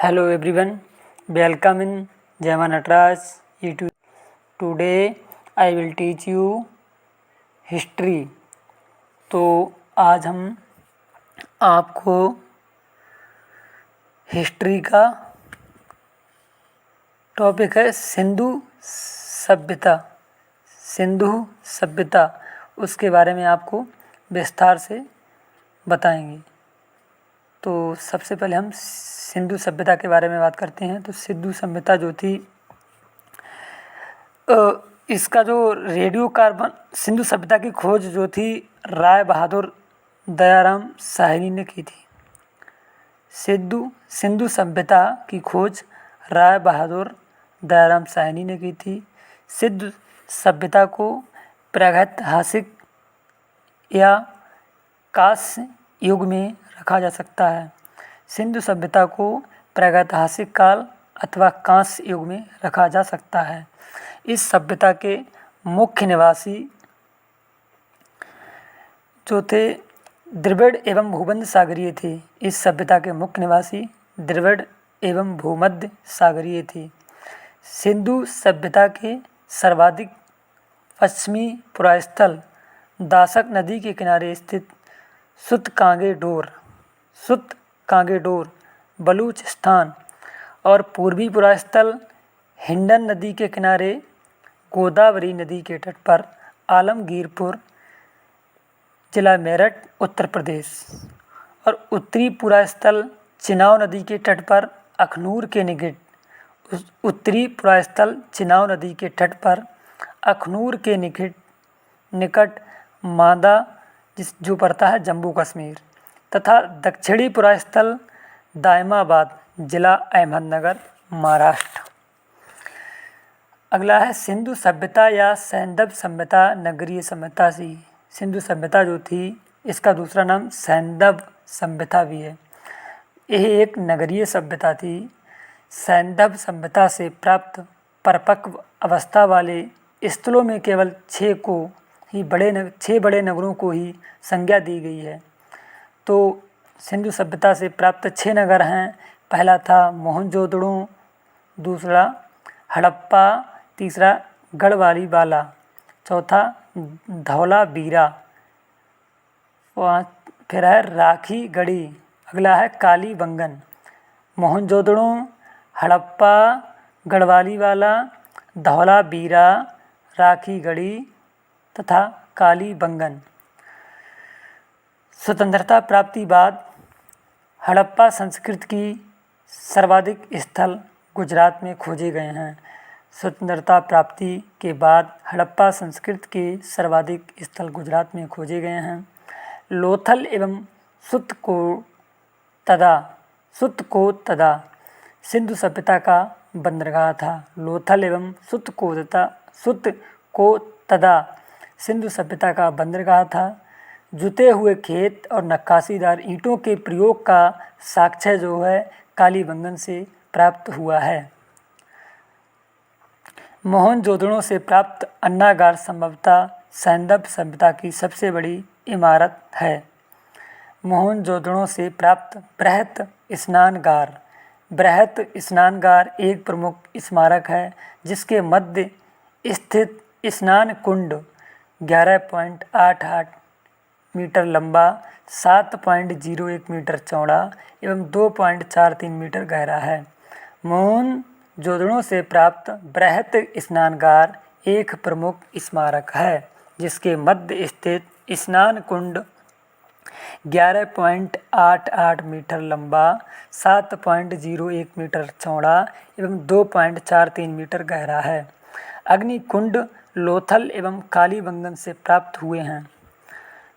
Hello everyone, welcome in Jayama Natraj YouTube. Today I will teach you history. तो आज हम आपको history का टॉपिक है सिंधु सभ्यता उसके बारे में आपको विस्तार से बताएंगे। तो सबसे पहले हम सिंधु सभ्यता के बारे में बात करते हैं। तो सिंधु सभ्यता जो थी, इसका जो रेडियो कार्बन सिंधु सभ्यता की खोज जो थी राय बहादुर दयाराम साहनी ने की थी। सिंधु सभ्यता की खोज राय बहादुर दयाराम साहनी ने की थी। सिंधु सभ्यता को प्रागैतिहासिक या कांस्य युग में रखा जा सकता है। सिंधु सभ्यता को प्रागैतिहासिक काल अथवा कांस्य युग में रखा जा सकता है। इस सभ्यता के मुख्य निवासी जो थे द्रविड़ एवं भूमध्य सागरीय थे। इस सभ्यता के मुख्य निवासी द्रविड़ एवं भूमध्य सागरीय थे। सिंधु सभ्यता के सर्वाधिक पश्चिमी पुरास्थल दासक नदी के किनारे स्थित सुत कांगेडोर बलूचिस्तान और पूर्वी पुरास्थल हिंडन नदी के किनारे गोदावरी नदी के तट पर आलमगीरपुर जिला मेरठ उत्तर प्रदेश और उत्तरी पुरास्थल चिनाव नदी के तट पर अखनूर के निकट मादा जो पड़ता है जम्मू कश्मीर तथा दक्षिणी पुरास्थल दायमाबाद जिला अहमदनगर महाराष्ट्र। अगला है सिंधु सभ्यता या सैंधव सभ्यता नगरीय सभ्यता सी। सिंधु सभ्यता जो थी इसका दूसरा नाम सैंधव सभ्यता भी है। यह एक नगरीय सभ्यता थी। सैंधव सभ्यता से प्राप्त परिपक्व अवस्था वाले स्थलों में केवल 6 बड़े नगरों को ही संज्ञा दी गई है। तो सिंधु सभ्यता से प्राप्त 6 नगर हैं। पहला था मोहनजोदड़ो, दूसरा हड़प्पा, तीसरा गढ़वालीबाला, चौथा धौलावीरा, फिर है राखी गढ़ी, अगला है कालीबंगन। मोहनजोदड़ो, हड़प्पा, गढ़वालीबाला, धौलावीरा, राखी गढ़ी तथा कालीबंगन। स्वतंत्रता प्राप्ति बाद हड़प्पा संस्कृति की सर्वाधिक स्थल गुजरात में खोजे गए हैं। स्वतंत्रता प्राप्ति के बाद हड़प्पा संस्कृति के सर्वाधिक स्थल गुजरात में खोजे गए हैं। लोथल एवं सुतकोतदा सिंधु सभ्यता का बंदरगाह था। लोथल एवं सुतकोतदा सिंधु सभ्यता का बंदरगाह था। जुते हुए खेत और नक्काशीदार ईंटों के प्रयोग का साक्ष्य जो है कालीबंगन से प्राप्त हुआ है। मोहनजोदड़ो से प्राप्त अन्नागार संभवतः सैंधव सभ्यता की सबसे बड़ी इमारत है। मोहनजोदड़ो से प्राप्त बृहत स्नानगार एक प्रमुख स्मारक है, जिसके मध्य स्थित स्नान कुंड 11.88 मीटर लंबा, 7.01 मीटर चौड़ा एवं 2.43 मीटर गहरा है। मोहनजोदड़ो से प्राप्त बृहत स्नानगार एक प्रमुख स्मारक है, जिसके मध्य स्थित स्नान कुंड 11.88 मीटर लंबा, 7.01 मीटर चौड़ा एवं 2.43 मीटर गहरा है। अग्निकुंड लोथल एवं कालीबंगन से प्राप्त हुए हैं।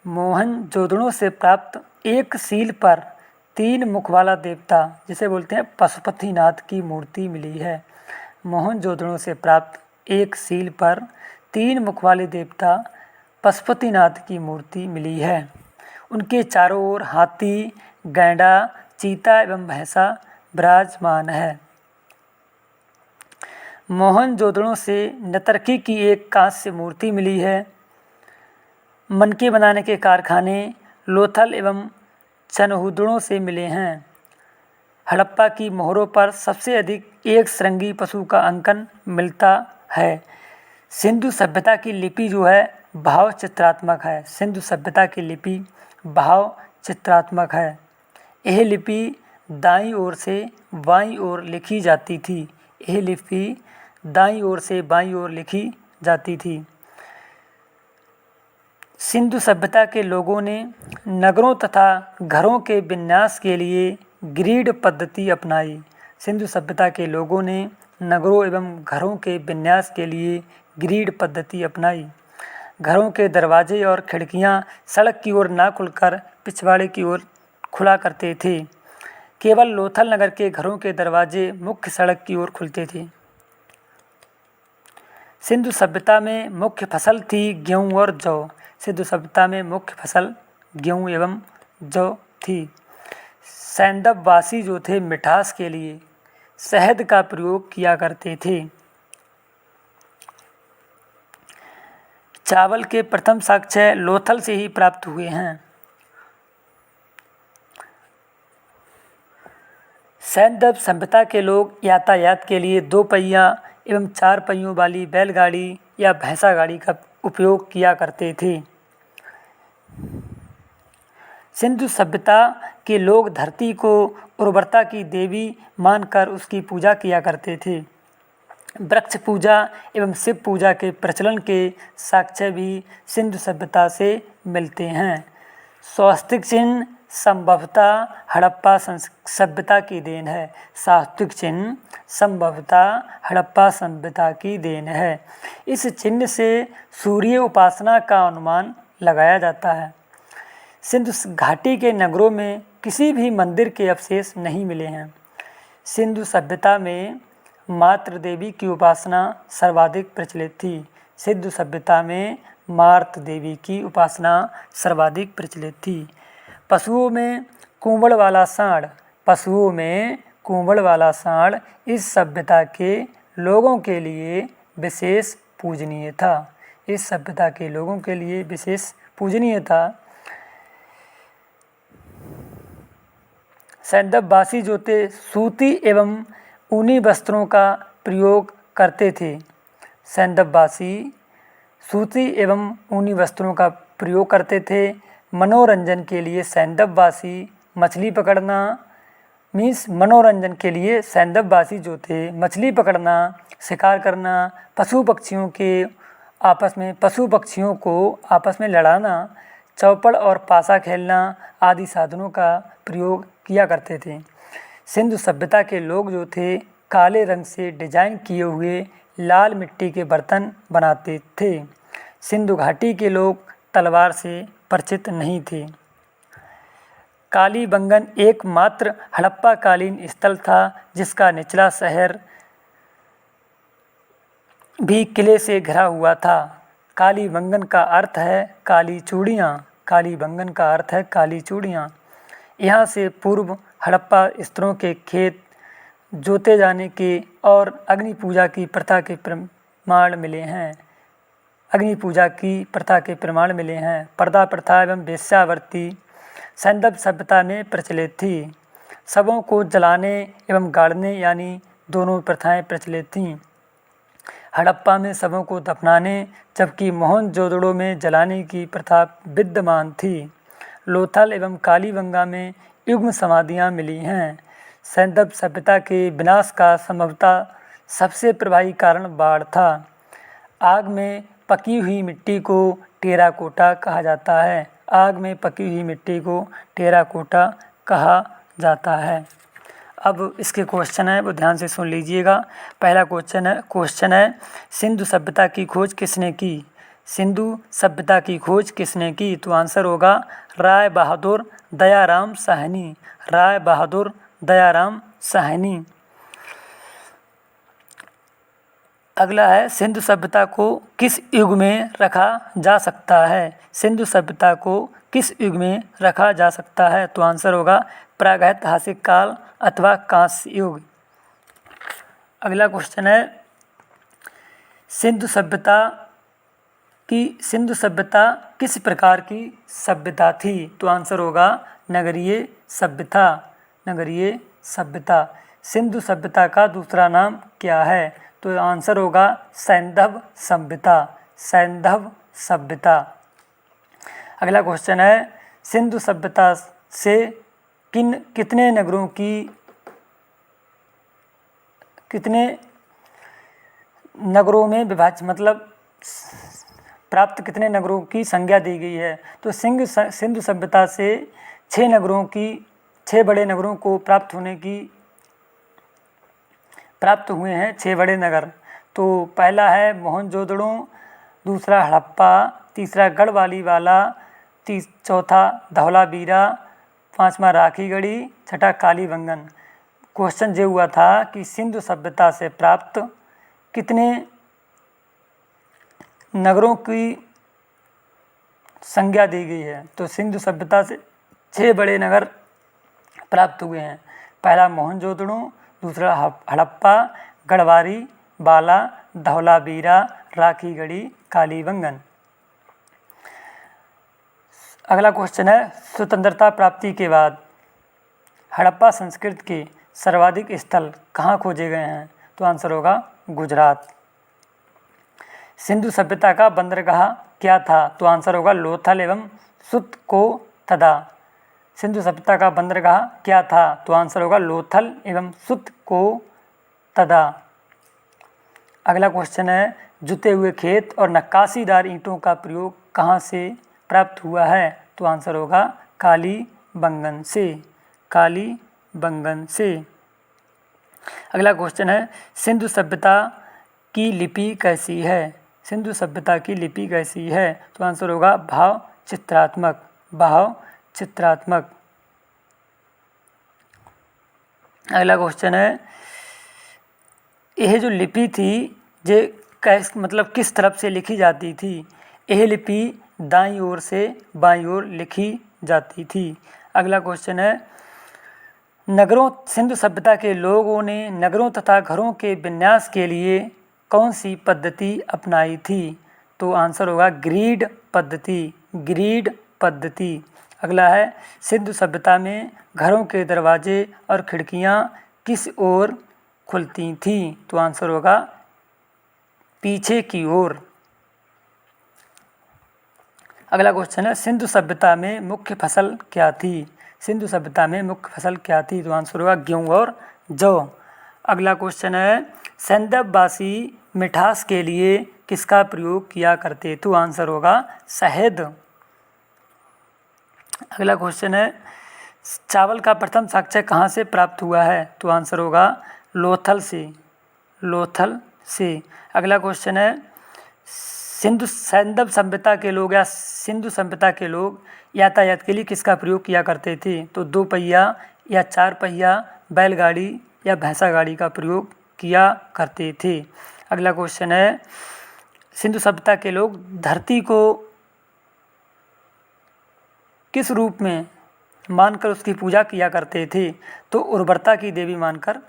मोहनजोदड़ो से प्राप्त एक सील पर 3 मुख वाला देवता, जिसे बोलते हैं पशुपतिनाथ की मूर्ति मिली है। मोहनजोदड़ो से प्राप्त एक सील पर 3 मुख वाले देवता पशुपतिनाथ की मूर्ति मिली है। उनके चारों ओर हाथी, गैंडा, चीता एवं भैंसा विराजमान है। मोहनजोदड़ो से नतर्की की एक कांस्य मूर्ति मिली है। मनके बनाने के कारखाने लोथल एवं चनहुदड़ों से मिले हैं। हड़प्पा की मोहरों पर सबसे अधिक एक श्रृंगी पशु का अंकन मिलता है। सिंधु सभ्यता की लिपि जो है भाव चित्रात्मक है। सिंधु सभ्यता की लिपि भाव चित्रात्मक है। यह लिपि दाईं ओर से बाईं ओर लिखी जाती थी। यह लिपि दाईं ओर से बाईं ओर लिखी जाती थी। सिंधु सभ्यता के लोगों ने नगरों तथा घरों के विन्यास के लिए ग्रिड पद्धति अपनाई। सिंधु सभ्यता के लोगों ने नगरों एवं घरों के विन्यास के लिए ग्रिड पद्धति अपनाई। घरों के दरवाजे और खिड़कियां सड़क की ओर ना खुलकर पिछवाड़े की ओर खुला करते थे। केवल लोथल नगर के घरों के दरवाजे मुख्य सड़क की ओर खुलते थे। सिंधु सभ्यता में मुख्य फसल थी गेहूँ और जौ। सिंधु सभ्यता में मुख्य फसल गेहूँ एवं जौ थी। सैंदववासी जो थे मिठास के लिए शहद का प्रयोग किया करते थे। चावल के प्रथम साक्ष्य लोथल से ही प्राप्त हुए हैं। सैंदव सभ्यता के लोग यातायात के लिए 2 पहिया एवं 4 पहियों वाली बैलगाड़ी या भैंसा गाड़ी का उपयोग किया करते थे। सिंधु सभ्यता के लोग धरती को उर्वरता की देवी मानकर उसकी पूजा किया करते थे। वृक्ष पूजा एवं शिव पूजा के प्रचलन के साक्ष्य भी सिंधु सभ्यता से मिलते हैं। स्वास्तिक चिन्ह संभवतः हड़प्पा सभ्यता की देन है। स्वास्तिक चिन्ह संभवतः हड़प्पा सभ्यता की देन है। इस चिन्ह से सूर्य उपासना का अनुमान लगाया जाता है। सिंधु घाटी के नगरों में किसी भी मंदिर के अवशेष नहीं मिले हैं। सिंधु सभ्यता में मातृ देवी की उपासना सर्वाधिक प्रचलित थी। सिंधु सभ्यता में मातृ देवी की उपासना सर्वाधिक प्रचलित थी। पशुओं में कुंबड़ वाला सांड इस सभ्यता के लोगों के लिए विशेष पूजनीय था। इस सभ्यता के लोगों के लिए विशेष पूजनीय था। सैंदववासी जो थे सूती एवं ऊनी वस्त्रों का प्रयोग करते थे। सैंदववासी सूती एवं ऊनी वस्त्रों का प्रयोग करते थे। मनोरंजन के लिए सैंदववासी मछली पकड़ना मनोरंजन के लिए सैंदववासी जो थे मछली पकड़ना, शिकार करना, पशु पक्षियों को आपस में लड़ाना, चौपड़ और पासा खेलना आदि साधनों का प्रयोग किया करते थे। सिंधु सभ्यता के लोग जो थे काले रंग से डिजाइन किए हुए लाल मिट्टी के बर्तन बनाते थे। सिंधु घाटी के लोग तलवार से परिचित नहीं थे। कालीबंगन एकमात्र हड़प्पाकालीन स्थल था जिसका निचला शहर भी किले से घिरा हुआ था। कालीबंगन का अर्थ है काली चूड़ियाँ। कालीबंगन का अर्थ है काली चूड़ियाँ। यहाँ से पूर्व हड़प्पा स्त्रियों के खेत जोते जाने के और अग्नि पूजा की प्रथा के प्रमाण मिले हैं। पर्दा प्रथा एवं वेश्यावृत्ति सैंदव सभ्यता में प्रचलित थी। शवों को जलाने एवं गाड़ने यानी दोनों प्रथाएं प्रचलित थीं। हड़प्पा में शवों को दफनाने जबकि मोहनजोदड़ो में जलाने की प्रथा विद्यमान थी। लोथल एवं कालीबंगा में युग्म समाधियां मिली हैं। सैंदव सभ्यता के विनाश का संभवतः सबसे प्रभावी कारण बाढ़ था। आग में पकी हुई मिट्टी को टेराकोटा कहा जाता है। आग में पकी हुई मिट्टी को टेराकोटा कहा जाता है। अब इसके क्वेश्चन है वो ध्यान से सुन लीजिएगा। पहला क्वेश्चन है सिंधु सभ्यता की खोज किसने की? सिंधु सभ्यता की खोज किसने की? तो आंसर होगा राय बहादुर दयाराम साहनी। राय बहादुर दयाराम साहनी। अगला है सिंधु सभ्यता को किस युग में रखा जा सकता है? सिंधु सभ्यता को किस युग में रखा जा सकता है? तो आंसर होगा प्रागैतिहासिक काल अथवा कांस्य युग। अगला क्वेश्चन है सिंधु सभ्यता किस प्रकार की सभ्यता थी? तो आंसर होगा नगरीय सभ्यता। नगरीय सभ्यता। सिंधु सभ्यता का दूसरा नाम क्या है? तो आंसर होगा सैंधव सभ्यता। सैंधव सभ्यता। अगला क्वेश्चन है, सिंधु सभ्यता से कितने नगरों में विभाजित मतलब प्राप्त कितने नगरों की संज्ञा दी गई है? तो सिंधु सभ्यता से 6 बड़े नगरों को प्राप्त हुए हैं 6 बड़े नगर। तो पहला है मोहनजोदड़ो, दूसरा हड़प्पा, तीसरा गढ़वालीवाला, चौथा धौलावीरा, पांचवा राखीगढ़ी, छठा कालीबंगन। क्वेश्चन ये हुआ था कि सिंधु सभ्यता से प्राप्त कितने नगरों की संज्ञा दी गई है? तो सिंधु सभ्यता से 6 बड़े नगर प्राप्त हुए हैं। पहला मोहनजोदड़ो, दूसरा हड़प्पा, गढ़वारी बाला, धौलावीरा, राखीगढ़ी, कालीबंगन। अगला क्वेश्चन है, स्वतंत्रता प्राप्ति के बाद हड़प्पा संस्कृति के सर्वाधिक स्थल कहाँ खोजे गए हैं? तो आंसर होगा गुजरात। सिंधु सभ्यता का बंदरगाह क्या था? तो आंसर होगा लोथल एवं सुतकोतदा। सिंधु सभ्यता का बंदरगाह क्या था? तो आंसर होगा लोथल एवं सुतकोतदा। अगला क्वेश्चन है, जुते हुए खेत और नक्काशीदार ईंटों का प्रयोग कहाँ से प्राप्त हुआ है? तो आंसर होगा कालीबंगन से। कालीबंगन से। अगला क्वेश्चन है, सिंधु सभ्यता की लिपि कैसी है? सिंधु सभ्यता की लिपि कैसी है? तो आंसर होगा भाव चित्रात्मक। भाव चित्रात्मक। अगला क्वेश्चन है, यह जो लिपि थी ये किस तरफ से लिखी जाती थी? यह लिपि दाईं ओर से बाईं ओर लिखी जाती थी। अगला क्वेश्चन है, सिंधु सभ्यता के लोगों ने नगरों तथा घरों के विन्यास के लिए कौन सी पद्धति अपनाई थी? तो आंसर होगा ग्रीड पद्धति। ग्रीड पद्धति। अगला है, सिंधु सभ्यता में घरों के दरवाजे और खिड़कियां किस ओर खुलती थीं? तो आंसर होगा पीछे की ओर। अगला क्वेश्चन है, सिंधु सभ्यता में मुख्य फसल क्या थी? सिंधु सभ्यता में मुख्य फसल क्या थी? तो आंसर होगा गेहूँ और जौ। अगला क्वेश्चन है, सैंधववासी मिठास के लिए किसका प्रयोग किया करते? तो आंसर होगा शहद। अगला क्वेश्चन है, चावल का प्रथम साक्ष्य कहाँ से प्राप्त हुआ है? तो आंसर होगा लोथल से। लोथल से। अगला क्वेश्चन है, सैंधव सभ्यता के लोग या सिंधु सभ्यता के लोग यातायात के लिए किसका प्रयोग किया करते थे? तो 2 पहिया या 4 पहिया, बैलगाड़ी या भैंसा गाड़ी का प्रयोग किया करते थे। अगला क्वेश्चन है, सिंधु सभ्यता के लोग धरती को किस रूप में मानकर उसकी पूजा किया करते थे? तो उर्वरता की देवी मानकर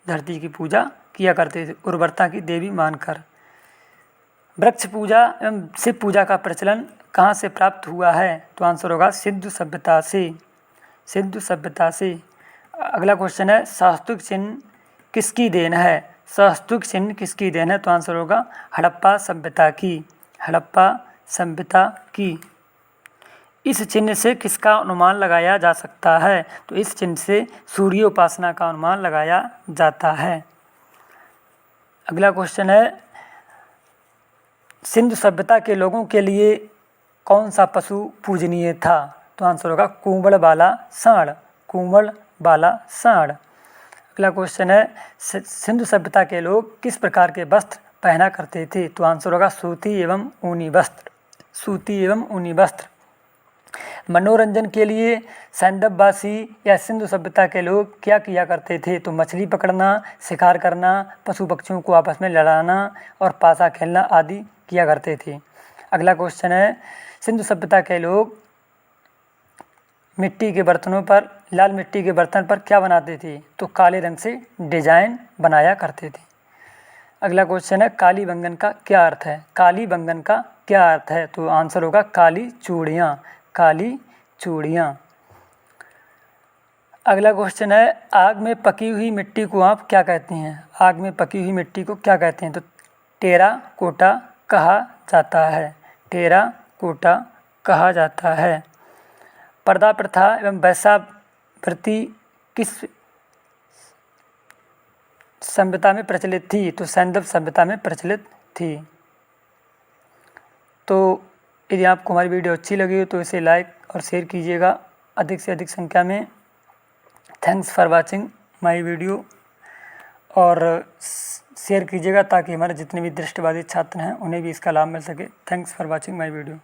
धरती की पूजा किया करते थे। उर्वरता की देवी मानकर। वृक्ष पूजा एवं शिव पूजा का प्रचलन कहाँ से प्राप्त हुआ है? तो आंसर होगा सिंधु सभ्यता से। सिंधु सभ्यता से। अगला क्वेश्चन है, सहस्तिक चिन्ह किसकी देन है? सहस्तिक चिन्ह किसकी देन है? तो आंसर होगा हड़प्पा सभ्यता की। हड़प्पा सभ्यता की। इस चिन्ह से किसका अनुमान लगाया जा सकता है? तो इस चिन्ह से सूर्योपासना का अनुमान लगाया जाता है। अगला क्वेश्चन है, सिंधु सभ्यता के लोगों के लिए कौन सा पशु पूजनीय था? तो आंसर होगा कुंवड़ वाला सांड। कुंवड़ वाला सांड। अगला क्वेश्चन है, सिंधु सभ्यता के लोग किस प्रकार के वस्त्र पहना करते थे? तो आंसर होगा सूती एवं ऊनी वस्त्र। सूती एवं ऊनी वस्त्र। मनोरंजन के लिए सैंधववासी या सिंधु सभ्यता के लोग क्या किया करते थे? तो मछली पकड़ना, शिकार करना, पशु पक्षियों को आपस में लड़ाना और पासा खेलना आदि किया करते थे। अगला क्वेश्चन है, सिंधु सभ्यता के लोग मिट्टी के बर्तनों पर, लाल मिट्टी के बर्तन पर क्या बनाते थे? तो काले रंग से डिजाइन बनाया करते थे। अगला क्वेश्चन है, कालीबंगन का क्या अर्थ है? कालीबंगन का क्या अर्थ है? तो आंसर होगा काली चूड़ियाँ। काली चूड़ियाँ। अगला क्वेश्चन है, आग में पकी हुई मिट्टी को आप क्या कहते हैं? आग में पकी हुई मिट्टी को क्या कहते हैं? तो टेराकोटा कहा जाता है। टेराकोटा कहा जाता है। पर्दा प्रथा एवं वेश्यावृत्ति किस सभ्यता में प्रचलित थी? तो सैंधव सभ्यता में प्रचलित थी। तो यदि आपको हमारी वीडियो अच्छी लगी हो तो इसे लाइक और शेयर कीजिएगा अधिक से अधिक संख्या में। Thanks for watching my video, और शेयर कीजिएगा ताकि हमारे जितने भी दृष्टिबाधित छात्र हैं उन्हें भी इसका लाभ मिल सके। Thanks for watching my video.